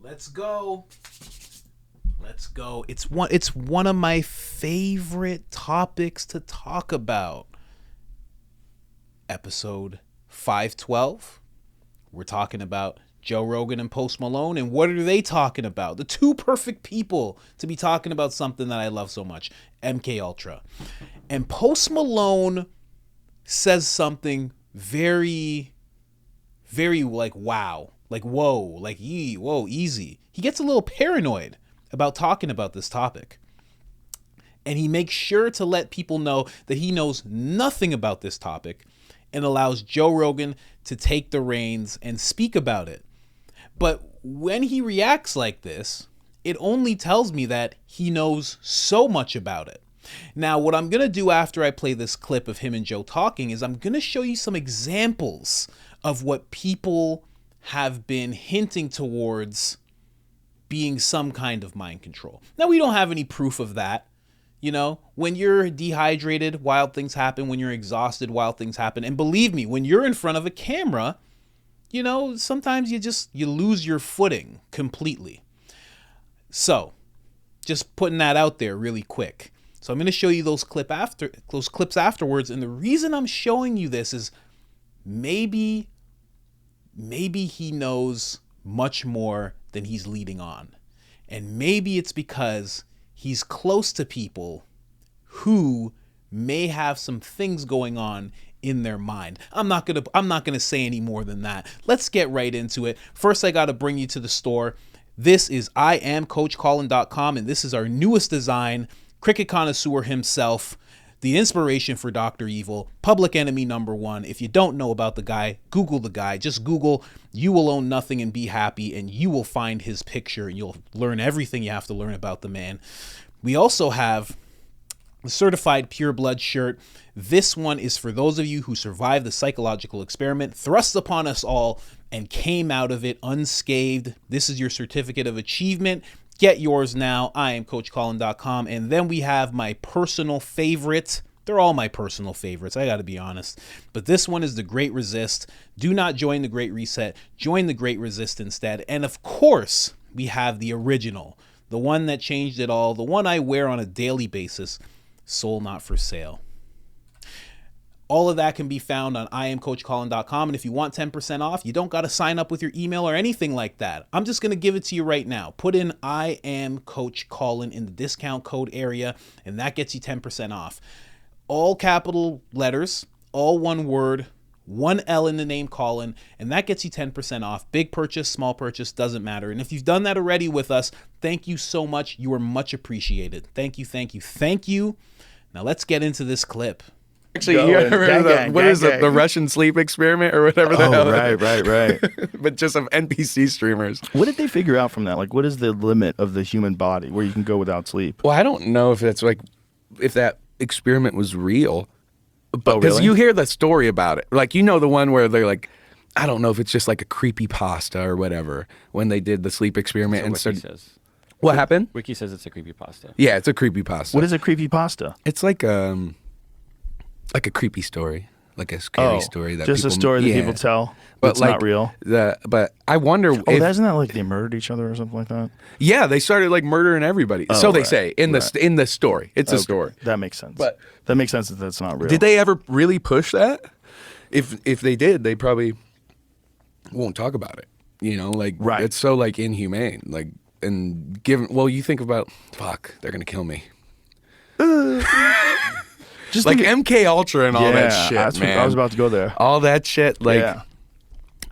Let's go. It's one of my favorite topics to talk about. Episode 512. We're talking about Joe Rogan and Post Malone, and what are they talking about? The two perfect people to be talking about something that I love so much, MK Ultra. And Post Malone says something very, very like wow, like whoa, like whoa, easy. He gets a little paranoid about talking about this topic. And he makes sure to let people know that he knows nothing about this topic and allows Joe Rogan to take the reins and speak about it. But when he reacts like this, it only tells me that he knows so much about it. Now, what I'm going to do after I play this clip of him and Joe talking is I'm going to show you some examples of what people have been hinting towards being some kind of mind control. Now, we don't have any proof of that. You know, when you're dehydrated, wild things happen. When you're exhausted, wild things happen. And believe me, when you're in front of a camera, you know, sometimes you lose your footing completely. So, just putting that out there really quick. So I'm going to show you those clips afterwards. And the reason I'm showing you this is maybe he knows much more than he's leading on. And maybe it's because he's close to people who may have some things going on in their mind. I'm not gonna say any more than that. Let's get right into it. First, I got to bring you to the store. This is IamCoachColin.com, and this is our newest design. Cricket connoisseur himself, the inspiration for Dr. Evil, public enemy #1. If you don't know about the guy, Google the guy. Just Google "You Will Own Nothing and Be Happy," and you will find his picture, and you'll learn everything you have to learn about the man. We also have the certified pure blood shirt. This one is for those of you who survived the psychological experiment thrust upon us all and came out of it unscathed. This is your certificate of achievement. Get yours now. IamCoachColin.com. And then we have my personal favorite. They're all my personal favorites, I got to be honest. But this one is the Great Resist. Do not join the Great Reset. Join the Great Resist instead. And of course, we have the original, the one that changed it all, the one I wear on a daily basis, Soul Not For Sale. All of that can be found on IamCoachColin.com. And if you want 10% off, you don't got to sign up with your email or anything like that. I'm just going to give it to you right now. Put in I am Coach Colin in the discount code area, and that gets you 10% off. All capital letters, all one word, one L in the name Colin, and that gets you 10% off. Big purchase, small purchase, doesn't matter. And if you've done that already with us, thank you so much. You are much appreciated. Thank you, thank you, thank you. Now let's get into this clip. Actually, you remember the Russian sleep experiment or whatever the hell? Right. But just some NPC streamers. What did they figure out from that? Like, what is the limit of the human body where you can go without sleep? Well, I don't know if that's like, if that experiment was real. But because you hear the story about it. Like, you know, the one where they're like, I don't know if it's just like a creepypasta or whatever, when they did the sleep experiment. That's what Wiki says. What happened? Wiki says it's a creepypasta. Yeah, it's a creepypasta. What is a creepypasta? It's like a creepy story, like a scary story that just people, a story that people tell, but it's like, not real. But I wonder. Isn't that like they murdered each other or something like that? Yeah, they started like murdering everybody. So they say in the story. It's a story. That makes sense. But that makes sense that that's not real. Did they ever really push that? If they did, they probably won't talk about it. You know, like it's so like inhumane. Like, and given, well, you think about, fuck, they're gonna kill me. Just like MK Ultra and all that shit, man. I was about to go there. All that shit, like,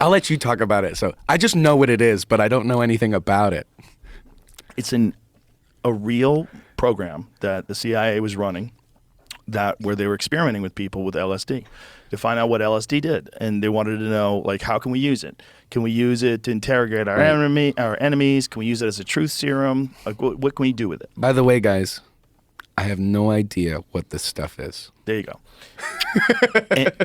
I'll let you talk about it. So I just know what it is, but I don't know anything about it. It's a real program that the CIA was running, where they were experimenting with people with LSD to find out what LSD did, and they wanted to know, like, how can we use it? Can we use it to interrogate our enemies? Can we use it as a truth serum? Like, what can we do with it? By the way, guys, I have no idea what this stuff is. There you go.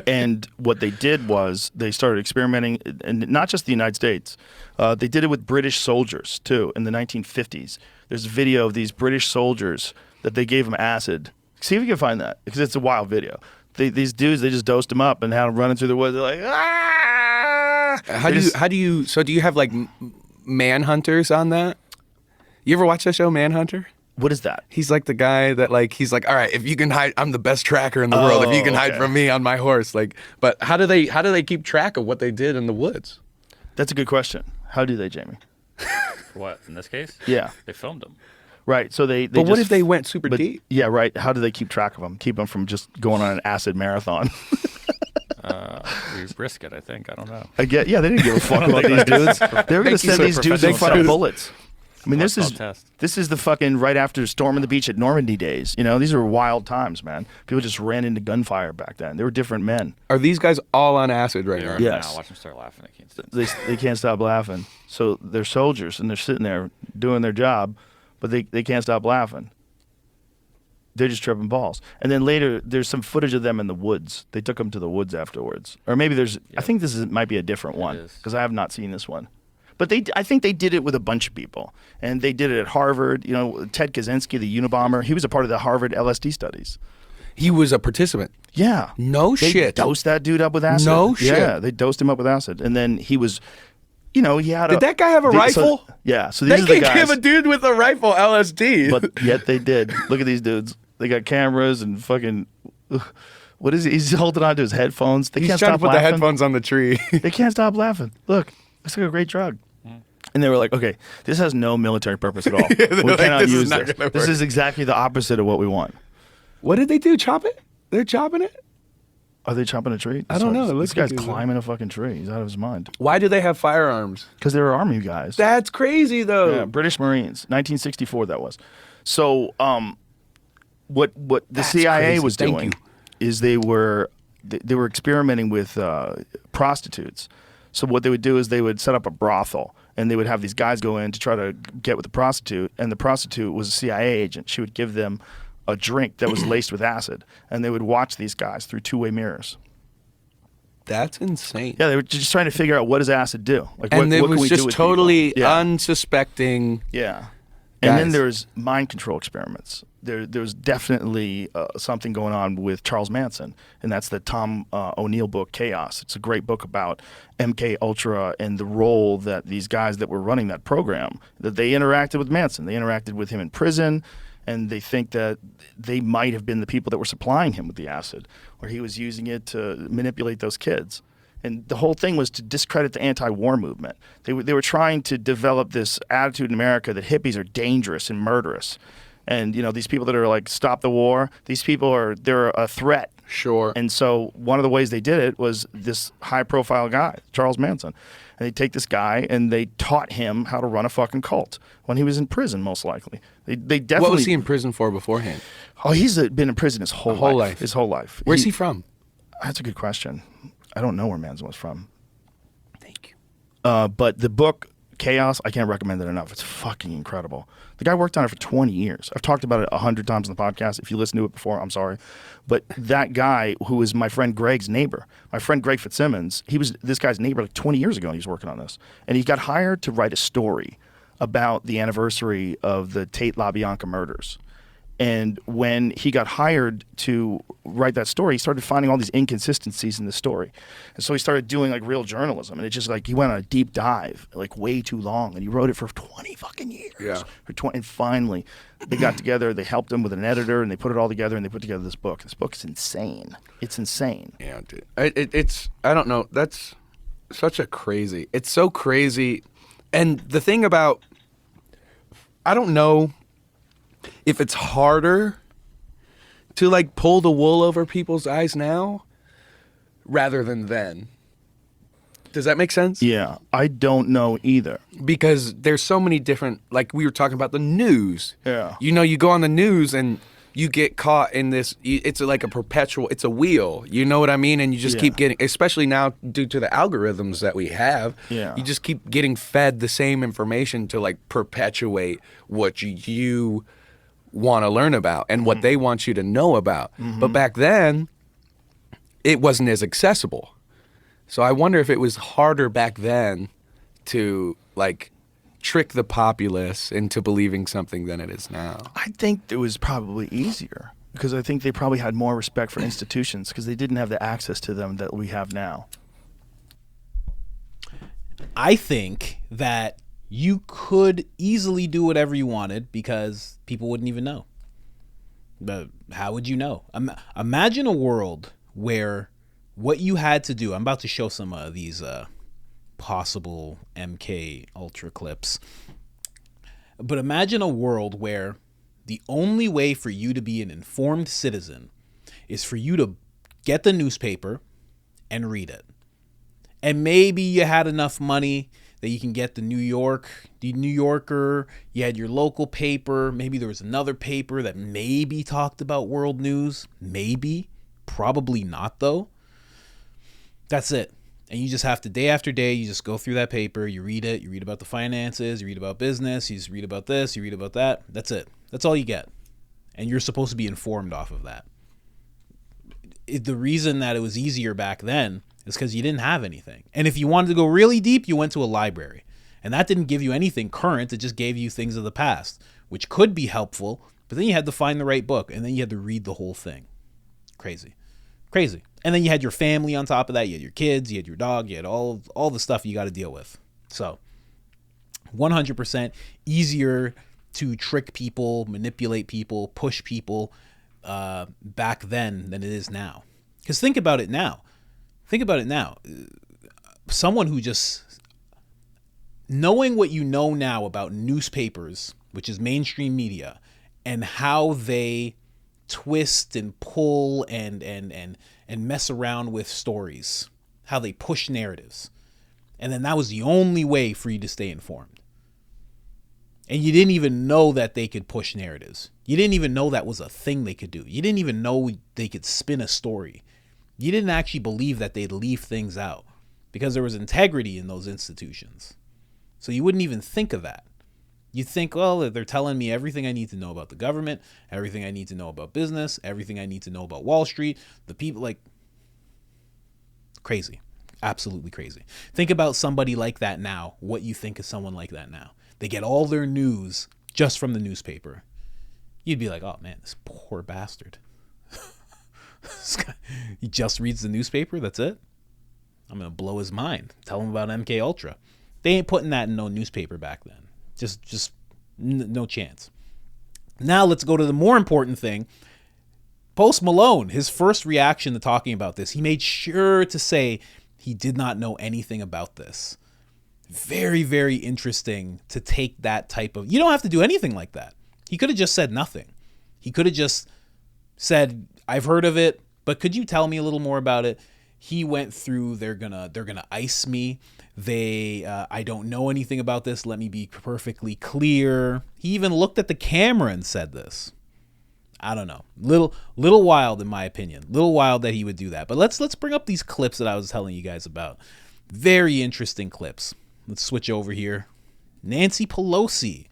and what they did was they started experimenting, and not just the United States. They did it with British soldiers, too, in the 1950s. There's a video of these British soldiers that they gave them acid. See if you can find that, because it's a wild video. These dudes, they just dosed them up and had them running through the woods. They're like, ah! So do you have like Manhunter's on that. You ever watch that show, Manhunter? What is that? He's like the guy that like he's like, all right, if you can hide, I'm the best tracker in the world. If you can hide from me on my horse, like. But how do they keep track of what they did in the woods? That's a good question. How do they, Jamie? What, in this case? Yeah, they filmed them. Right. So they. But what if they went super deep? Yeah, right. How do they keep track of them? Keep them from just going on an acid marathon. We risk it, I think. I don't know. They didn't give a fuck about these dudes. They were going to send these dudes in fucking bullets. I mean, this is the fucking right after storming the beach at Normandy days. You know, these are wild times, man. People just ran into gunfire back then. They were different men. Are these guys all on acid right now? Yes. Now, watch them start laughing. They can't stop. They can't stop laughing. So they're soldiers, and they're sitting there doing their job, but they can't stop laughing. They're just tripping balls. And then later, there's some footage of them in the woods. They took them to the woods afterwards. Or maybe there's... Yeah. I think might be a different one, because I have not seen this one. But I think they did it with a bunch of people. And they did it at Harvard. You know, Ted Kaczynski, the Unabomber, he was a part of the Harvard LSD studies. He was a participant. Yeah. No shit. They dosed that dude up with acid. No shit. Yeah, they dosed him up with acid. And then he was... You know, he had Did that guy have a rifle? Yeah. So these are the guys. They can't give a dude with a rifle LSD. But yet they did. Look at these dudes. They got cameras and fucking... What is he? He's holding on to his headphones. He's can't trying stop to put laughing. the headphones on the tree. They can't stop laughing. Look, looks like a great drug. And they were like, okay, this has no military purpose at all. We cannot use this. This is exactly the opposite of what we want. What did they do? Chop it? They're chopping it? Are they chopping a tree? I don't know. This guy's climbing a fucking tree. He's out of his mind. Why do they have firearms? Because they were army guys. That's crazy, though. Yeah, British Marines. 1964, that was. So what the CIA was doing is they were experimenting with prostitutes. So what they would do is they would set up a brothel, and they would have these guys go in to try to get with the prostitute, and the prostitute was a CIA agent. She would give them a drink that was laced with acid, and they would watch these guys through two-way mirrors. That's insane. Yeah, they were just trying to figure out what does acid do. Like, and what can we do just with totally people? Yeah. unsuspecting. Yeah. And then there's mind control experiments. There's definitely something going on with Charles Manson, and that's the Tom O'Neill book, Chaos. It's a great book about MK Ultra and the role that these guys that were running that program, that they interacted with Manson. They interacted with him in prison, and they think that they might have been the people that were supplying him with the acid, or he was using it to manipulate those kids. And the whole thing was to discredit the anti-war movement. They were trying to develop this attitude in America that hippies are dangerous and murderous. And, you know, these people that are like, stop the war, these people they're a threat. Sure. And so one of the ways they did it was this high-profile guy, Charles Manson. And they take this guy and they taught him how to run a fucking cult when he was in prison, most likely. They definitely... What was he in prison for beforehand? Oh, he's been in prison his whole life. His whole life. Where's he from? That's a good question. I don't know where Manson was from. Thank you. But the book, Chaos, I can't recommend it enough. It's fucking incredible. The guy worked on it for 20 years. I've talked about it 100 times on the podcast. If you listened to it before, I'm sorry. But that guy who was my friend Greg's neighbor, my friend Greg Fitzsimmons, he was this guy's neighbor like 20 years ago, and he was working on this. And he got hired to write a story about the anniversary of the Tate LaBianca murders. And when he got hired to write that story, he started finding all these inconsistencies in the story. And so he started doing like real journalism. And it just like, he went on a deep dive, like way too long. And he wrote it for 20 fucking years. Yeah. And finally, they got together, they helped him with an editor, and they put it all together, and they put together this book. This book is insane. It's insane. Yeah, dude. It's, I don't know. That's such a crazy, it's so crazy. And the thing about, I don't know if it's harder to like pull the wool over people's eyes now rather than then. Does that make sense? Yeah, I don't know either. Because there's so many different, like we were talking about the news. Yeah. You know, you go on the news and you get caught in this, it's like a perpetual, it's a wheel, you know what I mean? And you just keep getting, especially now due to the algorithms that we have, you just keep getting fed the same information to like perpetuate what you want to learn about and what they want you to know about. But back then, it wasn't as accessible. So I wonder if it was harder back then to like trick the populace into believing something than it is now. I think it was probably easier because I think they probably had more respect for institutions because they didn't have the access to them that we have now. I think that you could easily do whatever you wanted because people wouldn't even know. But how would you know? Imagine a world where what you had to do, I'm about to show some of these possible MK Ultra clips, but imagine a world where the only way for you to be an informed citizen is for you to get the newspaper and read it. And maybe you had enough money that you can get the New Yorker, you had your local paper, maybe there was another paper that maybe talked about world news, maybe, probably not though. That's it. And you just have to, day after day, you just go through that paper, you read it, you read about the finances, you read about business, you just read about this, you read about that. That's it. That's all you get. And you're supposed to be informed off of that. The reason that it was easier back then is because you didn't have anything. And if you wanted to go really deep, you went to a library. And that didn't give you anything current. It just gave you things of the past, which could be helpful. But then you had to find the right book. And then you had to read the whole thing. Crazy. And then you had your family on top of that. You had your kids. You had your dog. You had all the stuff you got to deal with. So 100% easier to trick people, manipulate people, push people back then than it is now. Because think about it now. Someone who just, knowing what you know now about newspapers, which is mainstream media, and how they twist and pull and mess around with stories, how they push narratives. And then that was the only way for you to stay informed. And you didn't even know that they could push narratives. You didn't even know that was a thing they could do. You didn't even know they could spin a story. You didn't actually believe that they'd leave things out because there was integrity in those institutions. So you wouldn't even think of that. You'd think, well, they're telling me everything I need to know about the government, everything I need to know about business, everything I need to know about Wall Street, the people, like, crazy. Absolutely crazy. Think about somebody like that now, what you think of someone like that now. They get all their news just from the newspaper. You'd be like, oh man, this poor bastard. This guy, he just reads the newspaper, that's it? I'm going to blow his mind. Tell him about MK Ultra. They ain't putting that in no newspaper back then. Just no chance. Now let's go to the more important thing. Post Malone, his first reaction to talking about this, he made sure to say he did not know anything about this. Very, very interesting to take that type of, you don't have to do anything like that. He could have just said nothing. He could have just said, I've heard of it, but could you tell me a little more about it? He went through, they're gonna ice me. I don't know anything about this. Let me be perfectly clear. He even looked at the camera and said this. I don't know. Little wild in my opinion. Little wild that he would do that. But let's bring up these clips that I was telling you guys about. Very interesting clips. Let's switch over here. Nancy Pelosi.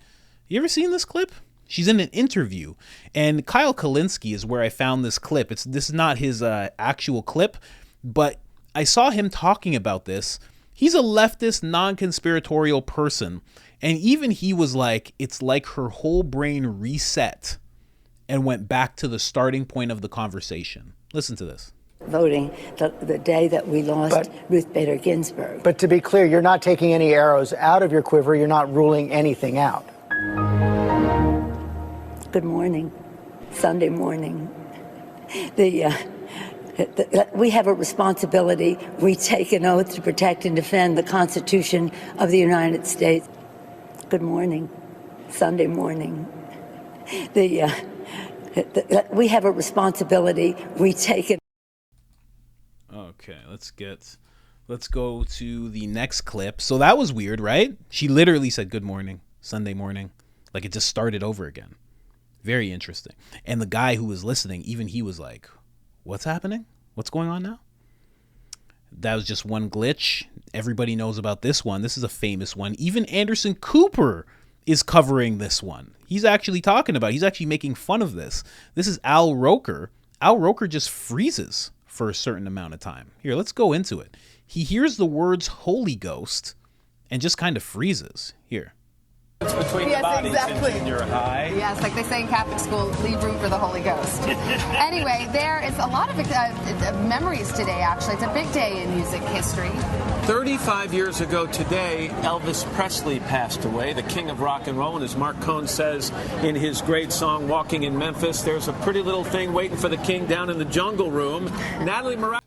You ever seen this clip? She's in an interview, and Kyle Kalinske is where I found this clip. This is not his actual clip, but I saw him talking about this. He's a leftist, non-conspiratorial person, and even he was like, it's like her whole brain reset and went back to the starting point of the conversation. Listen to this. Voting the day that we lost Ruth Bader Ginsburg. But to be clear, you're not taking any arrows out of your quiver. You're not ruling anything out. Good morning. Sunday morning. We have a responsibility. We take an oath to protect and defend the Constitution of the United States. Good morning. Sunday morning. We have a responsibility. We take it. Okay, let's go to the next clip. So that was weird, right? She literally said good morning, Sunday morning. Like it just started over again. Very interesting. And the guy who was listening, even he was like, what's happening? What's going on now? That was just one glitch. Everybody knows about this one. This is a famous one. Even Anderson Cooper is covering this one. He's actually making fun of this. This is Al Roker. Al Roker just freezes for a certain amount of time. Here, let's go into it. He hears the words Holy Ghost and just kind of freezes. Here. Between yes, the bodies exactly. in junior high. Yes, like they say in Catholic school, leave room for the Holy Ghost. Anyway, there is a lot of memories today, actually. It's a big day in music history. 35 years ago today, Elvis Presley passed away, the king of rock and roll. And as Mark Cohn says in his great song, Walking in Memphis, there's a pretty little thing waiting for the king down in the jungle room. Natalie Morales.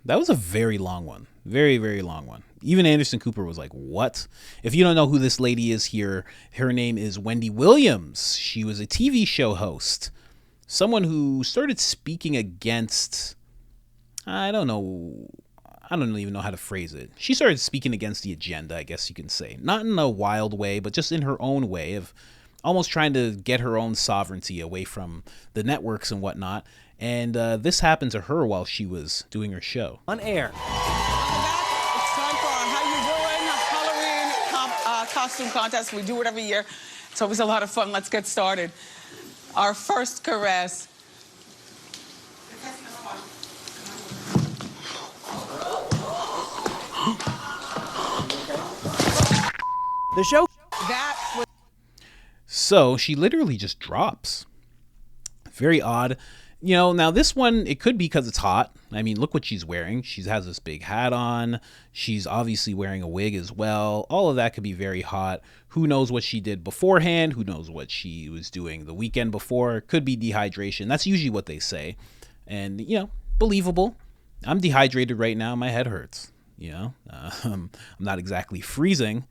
That was a very long one. Very, very long one. Even Anderson Cooper was like, what? If you don't know who this lady is here, her name is Wendy Williams. She was a TV show host. Someone who started speaking against, I don't even know how to phrase it. She started speaking against the agenda, I guess you can say. Not in a wild way, but just in her own way of almost trying to get her own sovereignty away from the networks and whatnot. And this happened to her while she was doing her show. On air. It's time for our How You Doing Halloween costume contest. We do it every year. It's always a lot of fun. Let's get started. Our first caress. The show. That was. So she literally just drops. Very odd. You know, now this one, it could be because it's hot. I mean, look what she's wearing. She has this big hat on. She's obviously wearing a wig as well. All of that could be very hot. Who knows what she did beforehand? Who knows what she was doing the weekend before? Could be dehydration. That's usually what they say. And, you know, believable. I'm dehydrated right now. My head hurts. You know, I'm not exactly freezing,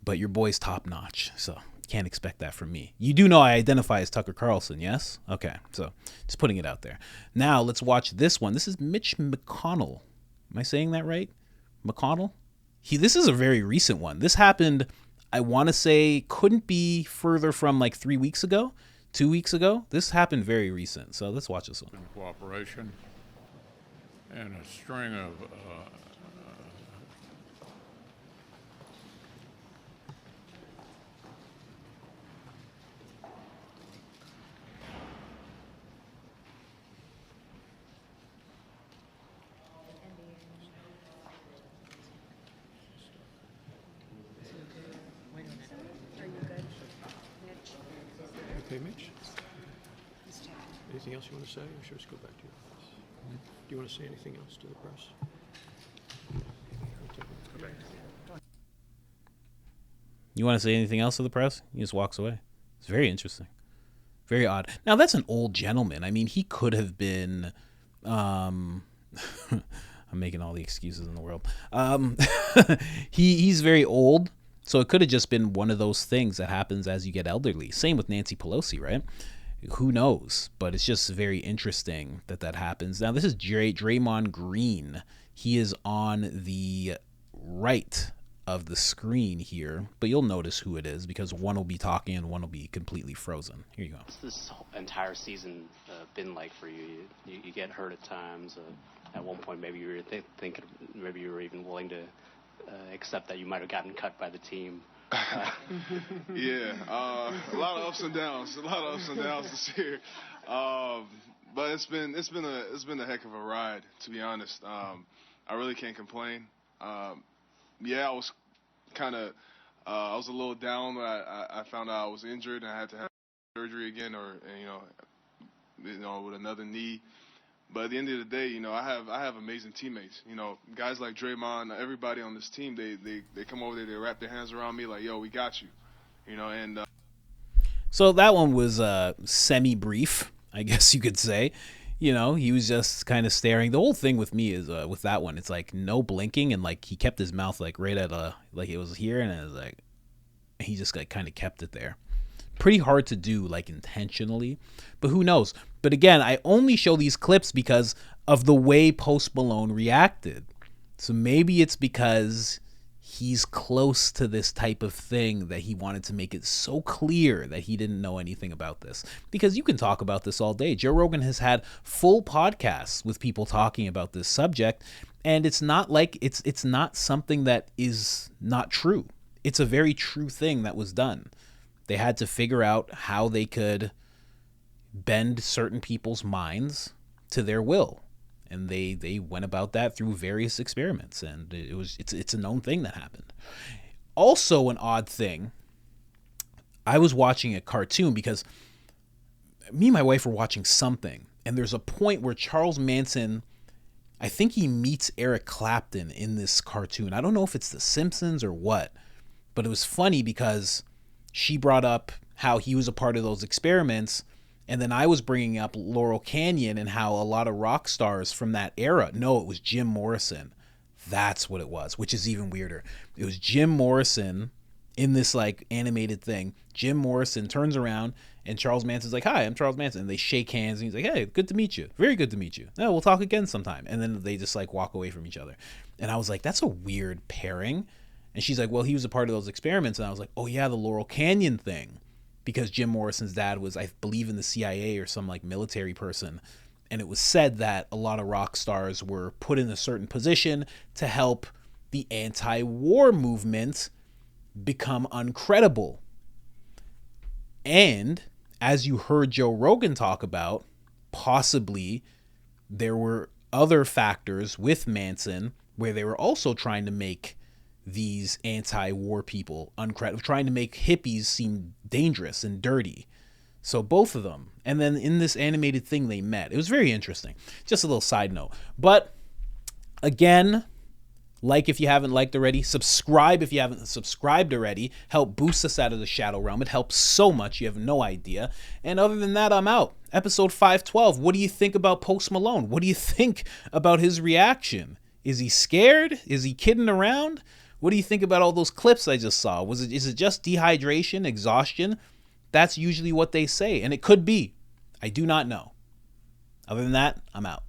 but your boy's top notch. So can't expect that from me. You do know I identify as Tucker Carlson, yes? Okay, so just putting it out there. Now let's watch this one. This is Mitch McConnell. Am I saying that right? McConnell? This is a very recent one. This happened, I want to say, couldn't be further from like 3 weeks ago, 2 weeks ago. This happened very recent. So let's watch this one. Cooperation and a string of Okay, Mitch? Anything else you want to say, or should we just go back to your office? Do you want to say anything else to the press? You want to say anything else to the press? He just walks away. It's very interesting. Very odd. Now, that's an old gentleman. I mean, he could have been... I'm making all the excuses in the world. He's very old. So it could have just been one of those things that happens as you get elderly. Same with Nancy Pelosi, right? Who knows? But it's just very interesting that happens. Now, this is Draymond Green. He is on the right of the screen here, but you'll notice who it is because one will be talking and one will be completely frozen. Here you go. What's this entire season been like for you? You get hurt at times. At one point, maybe you were thinking, maybe you were even willing to accept that you might have gotten cut by the team. Yeah, a lot of ups and downs. A lot of ups and downs this year. But it's been a heck of a ride, to be honest. I really can't complain. Yeah, I was I was a little down when I found out I was injured and I had to have surgery again, or with another knee. But at the end of the day, I have amazing teammates. Guys like Draymond, everybody on this team, they come over there, they wrap their hands around me like, yo, we got you. And so that one was semi-brief, I guess you could say. He was just kind of staring. The whole thing with me is with that one, it's like no blinking, and like he kept his mouth like right at like it was here, and it was like he just like kind of kept it there. Pretty hard to do like intentionally, but who knows? But again, I only show these clips because of the way Post Malone reacted. So maybe it's because he's close to this type of thing that he wanted to make it so clear that he didn't know anything about this. Because you can talk about this all day. Joe Rogan has had full podcasts with people talking about this subject, and it's not like it's not something that is not true. It's a very true thing that was done. They had to figure out how they could bend certain people's minds to their will. And they went about that through various experiments, and it's a known thing that happened. Also, an odd thing I was watching a cartoon because me and my wife were watching something, and there's a point where Charles Manson, I think he meets Eric Clapton in this cartoon. I don't know if it's The Simpsons or what, but it was funny because she brought up how he was a part of those experiments, and then I was bringing up Laurel Canyon and how a lot of rock stars from that era. No, it was Jim Morrison. That's what it was, which is even weirder. It was Jim Morrison in this like animated thing. Jim Morrison turns around and Charles Manson's like, "Hi, I'm Charles Manson." And they shake hands and he's like, "Hey, good to meet you. Very good to meet you. No, we'll talk again sometime." And then they just like walk away from each other. And I was like, that's a weird pairing. And she's like, "Well, he was a part of those experiments." And I was like, "Oh yeah, the Laurel Canyon thing." Because Jim Morrison's dad was, I believe, in the CIA or some like military person. And it was said that a lot of rock stars were put in a certain position to help the anti-war movement become uncredible. And as you heard Joe Rogan talk about, possibly there were other factors with Manson where they were also trying to make these anti-war people uncredible, trying to make hippies seem dangerous and dirty. So both of them. And then in this animated thing they met. It was very interesting. Just a little side note. But again, like if you haven't liked already, subscribe if you haven't subscribed already. Help boost us out of the shadow realm. It helps so much, you have no idea. And other than that, I'm out. Episode 512. What do you think about Post Malone? What do you think about his reaction? Is he scared? Is he kidding around? What do you think about all those clips I just saw? Is it just dehydration, exhaustion? That's usually what they say, and it could be. I do not know. Other than that, I'm out.